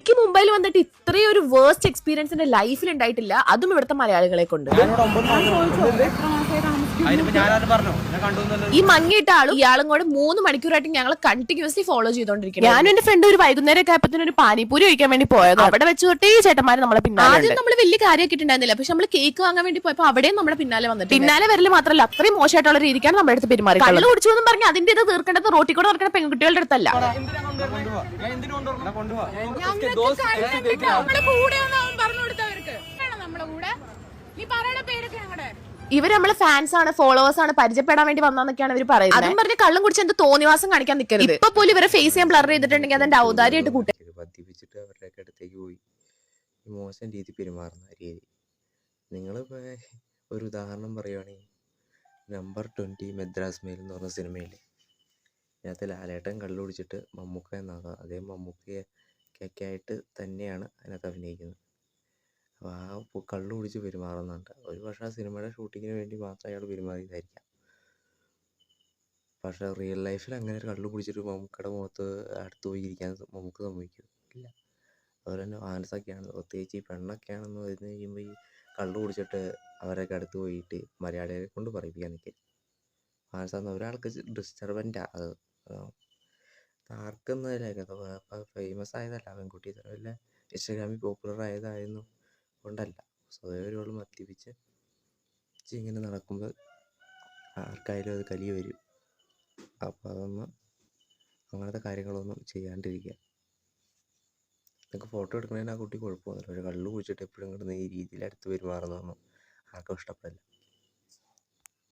എനിക്ക് മുംബൈയിൽ വന്നിട്ട് ഇത്രയും ഒരു വേസ്റ്റ് എക്സ്പീരിയൻസ് എന്റെ ലൈഫിൽ ഉണ്ടായിട്ടില്ല, അതും ഇവിടുത്തെ മലയാളികളെ കൊണ്ട്. ഈ മങ്ങിയിട്ട ആളും ഇയാളും കൂടെ 3 മണിക്കൂറായിട്ട് ഞങ്ങൾ കണ്ടിന്യൂസ്ലി ഫോളോ ചെയ്തോണ്ടിരിക്കുന്നു. ഞാനും എന്റെ ഫ്രണ്ട് ഒരു വൈകുന്നേരം ഒക്കെ ആയപ്പോ ഒരു പാനിപൂരി കഴിക്കാൻ വേണ്ടി പോയത്. അവിടെ വെച്ച് തൊട്ടേ ചേട്ടന്മാര് നമ്മളെ പിന്നാലെ. ആദ്യം നമ്മൾ വലിയ കാര്യമാക്കിയിട്ടുണ്ടായിരുന്നില്ല, പക്ഷെ നമ്മൾ കേക്ക് വാങ്ങാൻ വേണ്ടി പോയപ്പോ അവിടെയും നമ്മുടെ പിന്നാലെ വന്നിട്ട് പിന്നാലെ വരല് മാത്രമല്ല, അത്രയും മോശമായിട്ടുള്ള രീതിക്കാണ് നമ്മുടെ അടുത്ത് പെരുമാറി. കള്ളു കുടിച്ചു എന്ന് പറഞ്ഞ് അതിന്റെ ഇത് തീർക്കേണ്ടത് റോട്ടിൽ കൂടെ നടക്കുന്ന പെൺകുട്ടികളുടെ അടുത്തല്ല. ഇവര് നമ്മളെ ഫാൻസ് ആണ്, ഫോളോവേഴ്സ് ആണ്, പരിചയപ്പെടാൻ വേണ്ടി വന്നൊക്കെയാണ് ഇവർ പറയുന്നത്. അതും പറഞ്ഞ് കള്ളും കുടിച്ച് എന്ത് തോന്നിവാസം കാണിക്കാൻ നിൽക്കരുത്. ഇപ്പൊ പോലും ഇവരെ ഫേസ് ചെയ്യാൻ ബ്ലർ ചെയ്തിട്ടുണ്ടെങ്കിൽ അതെന്റെ ഔദാര്യമായിട്ട് കൂട്ടി മദ്യപിച്ചിട്ട് അവരുടെ അടുത്തേക്ക് പോയി മോശം രീതി പെരുമാറുന്ന രീതി. നിങ്ങളിപ്പോ ഒരു ഉദാഹരണം പറയുവാണെങ്കിൽ നമ്പർ 20 മെദ്രാസ് മെയിൽ എന്ന് പറഞ്ഞ സിനിമയിൽ അതിനകത്ത് ലാലേട്ടൻ കള്ളു കുടിച്ചിട്ട് മമ്മൂക്ക എന്നാണ്, അതേ മമ്മൂക്കയൊക്കെ ആയിട്ട് തന്നെയാണ് അതിനകത്ത് അഭിനയിക്കുന്നത്. അപ്പോൾ ആ കള്ളു കുടിച്ച് പെരുമാറുന്നുണ്ട്. ഒരു പക്ഷേ ആ സിനിമയുടെ ഷൂട്ടിങ്ങിന് വേണ്ടി മാത്രം അയാൾ പെരുമാറിയതായിരിക്കാം. പക്ഷേ റിയൽ ലൈഫിൽ അങ്ങനെ ഒരു കള്ളു കുടിച്ചിട്ട് മമ്മൂക്കയുടെ മുഖത്ത് അടുത്ത് പോയി ഇരിക്കാൻ മമ്മൂക്ക സമ്മതിക്കും ഇല്ല. അതുപോലെ തന്നെ ഫാൻസൊക്കെയാണ്, പ്രത്യേകിച്ച് ഈ പെണ്ണൊക്കെയാണെന്ന് വരുന്ന കഴിയുമ്പോൾ ഈ കള്ളു കുടിച്ചിട്ട് അവരൊക്കെ അടുത്ത് പോയിട്ട് മലയാളികളെ കൊണ്ട് പറയിപ്പിക്കാൻ നിൽക്കും. ഫാൻസാന്ന് ഒരാൾക്ക് ഡിസ്റ്റർബൻ്റാണ് അത്. ആർക്കൊന്നും ഫേമസ് ആയതല്ല പെൺകുട്ടി, ഇത്ര വല്ല ഇൻസ്റ്റാഗ്രാമിൽ പോപ്പുലർ ആയതായിരുന്നു കൊണ്ടല്ല. സ്വതവേ ഒരുപാട് മദ്യപിച്ച് ഇങ്ങനെ നടക്കുമ്പോൾ ആർക്കായാലും അത് കലി വരും. അപ്പോൾ അതൊന്നും അങ്ങനത്തെ കാര്യങ്ങളൊന്നും ചെയ്യാണ്ടിരിക്കുക. നിങ്ങൾക്ക് ഫോട്ടോ എടുക്കണതിന് ആ കുട്ടി കുഴപ്പമൊന്നുമില്ല, പക്ഷേ കള്ളു കുടിച്ചിട്ട് എപ്പോഴും കിടന്ന് ഈ രീതിയിൽ അടുത്ത് പെരുമാറുന്നതൊന്നും ആർക്കും ഇഷ്ടപ്പെടില്ല.